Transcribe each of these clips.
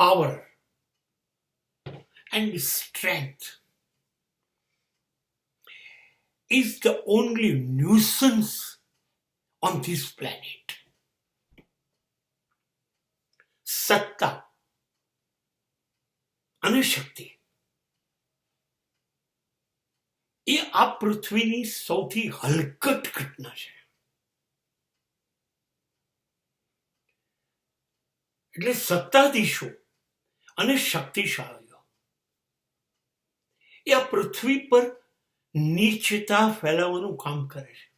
power and strength is the only nuisance on this planet. સત્તા અને શક્તિ એ આ પૃથ્વીની સૌથી હલકટ ઘટના છે. એટલે સત્તાધીશો અને શક્તિશાળીઓ એ આ પૃથ્વી પર નીચતા ફેલાવવાનું કામ કરે છે.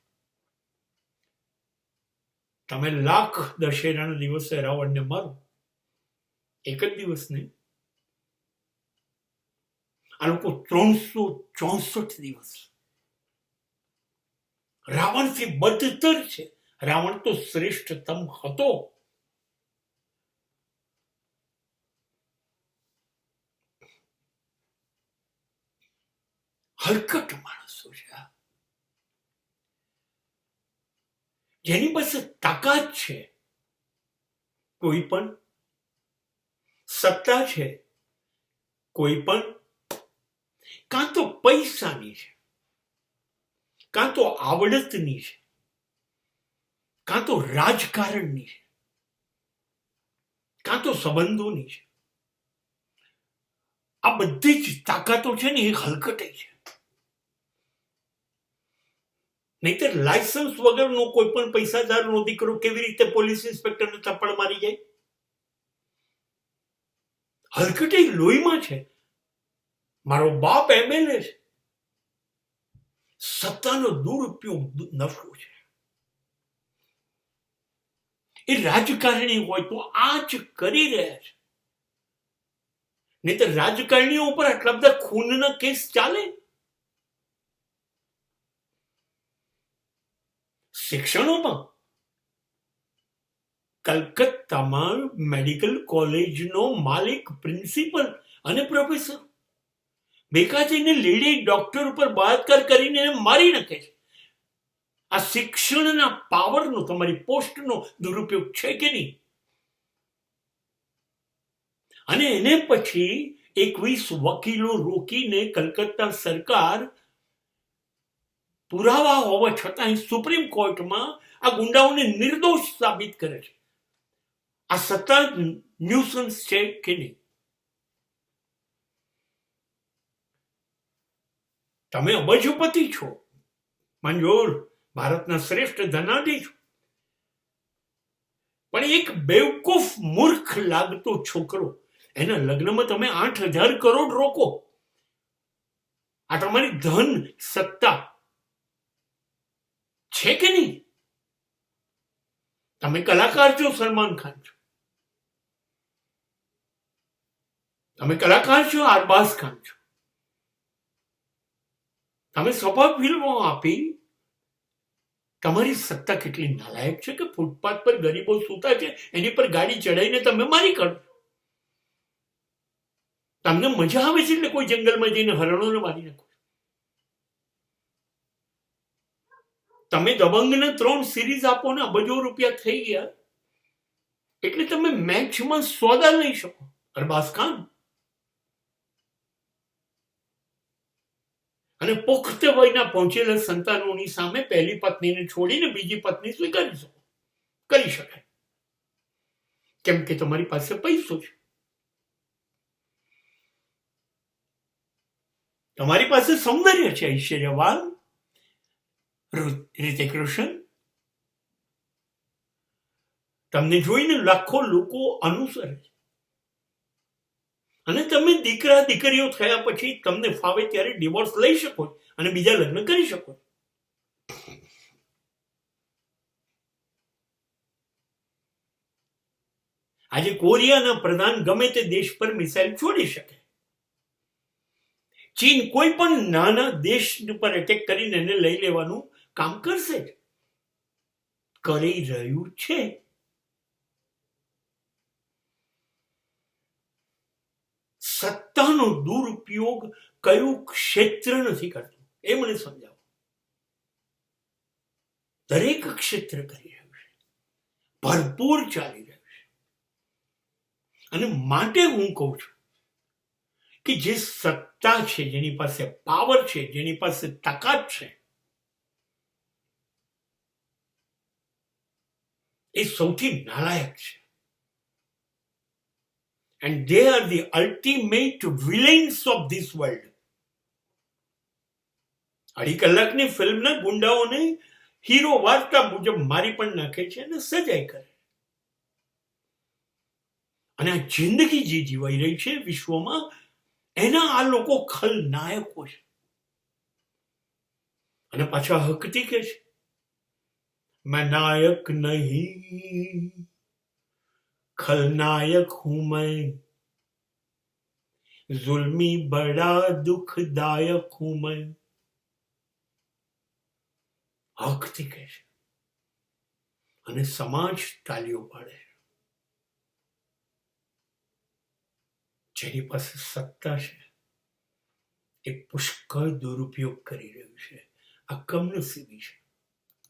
તમે લાખ દશેરાના દિવસે રાવણને મારો, એક જ દિવસ નહીં, આ લોકો 364 દિવસ રાવણથી બદતર છે. રાવણ તો શ્રેષ્ઠતમ હતો. હલકટ માણસો છે જેની પાસે તાકાત છે, કોઈ પણ સત્તા છે, કોઈ પણ કાં તો પૈસાની છે, કાં તો આવડતની છે, કાં તો રાજકારણની છે, કાં તો સંબંધોની છે. આ બધી જ તાકાતો છે ને એ હલકટે છે. નહીતર લાયસન્સ વગરનો કોઈ પણ પૈસાદારનો દીકરો કેવી રીતે પોલીસ ઇન્સ્પેક્ટરને થપ્પડ મારી જાય? હલકટે લોહીમાં છે. મારો બાપ એમએલએ છે. સત્તાનો દુરુપયોગ નશો છે. એ રાજકારણી હોય તો આ જ કરી રહ્યા છે. નહીતર રાજકારણીઓ ઉપર આટલા બધા ખૂનના કેસ ચાલે? શિક્ષણોમાં કલકત્તામાં મેડિકલ કોલેજનો માલિક, પ્રિન્સિપલ અને પ્રોફેસર ભેગા થઈને લેડી ડોક્ટર ઉપર બળાત્કાર કરીને મારી નાખે છે. આ શિક્ષણના પાવરનો, તમારી પોસ્ટનો દુરુપયોગ છે કે નહીં? અને એને પછી 21 વકીલો રોકીને કલકત્તા સરકાર પુરાવા હોવા છતાં સુપ્રીમ કોર્ટમાં આ ગુંડાઓને નિર્દોષ સાબિત કરે છે. આ સત્તા ન્યુસન્સ છે કે નહીં? તમે અબજોપતિ છો, મંજૂર, ભારતના શ્રેષ્ઠ ધનાધીશ, પણ એક બેવકૂફ મૂર્ખ લાગતો છોકરો, એના લગ્નમાં તમે 8,000 કરોડ રોકો. આ તમારી ધન સત્તા છે કે નહીં? તમે કલાકાર છો, સલમાન ખાન છો, તમે કલાકાર છો, અરબાઝ ખાન છો, તમે સભા ફિલ્મો આપી. તમારી સત્તા કેટલી નાલાયક છે કે ફૂટપાથ પર ગરીબો સૂતા છે એની પર ગાડી ચડાવીને તમે મારી કાઢો. તમને મજા આવે છે એટલે કોઈ જંગલમાં જઈને હરણોને મારી નાખો. તમે દબંગને 3 સિરીઝ આપો ને અબજો રૂપિયા થઈ ગયા એટલે તમે મેચમાં સોદા લઈ શકો. અરબાઝ ખાન અને પુખ્ત વયના પહોંચેલા સંતાનોની સામે પહેલી પત્નીને છોડીને બીજી પત્ની સ્વીકારી શકો, કરી શકાય, કેમ કે તમારી પાસે પૈસો છે, તમારી પાસે સૌંદર્ય છે, ઐશ્વર્યવાન, રિતિક રોશન, તમને જોઈને લાખો લોકો અનુસરે છે. અને તમે દીકરા દીકરીઓ થયા પછી તમને ફાવે ત્યારે ડિવોર્સ લઈ શકો અને બીજા લગ્ન કરી શકો. આજે કોરિયાના પ્રધાન ગમે તે દેશ પર મિસાઇલ છોડી શકે. ચીન કોઈ પણ નાના દેશ પર એટેક કરીને એને લઈ લેવાનું કામ કરશે, કરી રહ્યું છે. સત્તાનો દુરુપયોગ કયું ક્ષેત્ર નથી કરતું એ મને સમજાવો. દરેક ક્ષેત્ર કરી રહ્યું છે, ભરપૂર ચાલી રહ્યું છે. અને માટે હું કહું છું કે જે સત્તા છે, જેની પાસે પાવર છે, જેની પાસે તાકાત છે, એ સૌથી નાલાયક છે. And they are the ultimate villains of this world. 2.5 કલાકની ફિલ્મના ગુંડાઓને હીરો વાર્તા મુજબ મારી પણ નાખે છે અને સજાય કરે. અને આ જિંદગી જે જીવાઈ રહી છે વિશ્વમાં, એના આ લોકો ખલનાયકો છે. અને પાછા હકથી કે છે, મેં નાયક નહીં, ખલનાયક હું મેં, जुल्मी बड़ा दुखदायक हूं मैं. હકથી કહે છે અને સમાજ તાલીઓ પાડે છે. જેની પાસે સત્તા છે એ પુષ્કળ દુરુપયોગ કરી રહ્યું છે. આ કમનસીબી છે.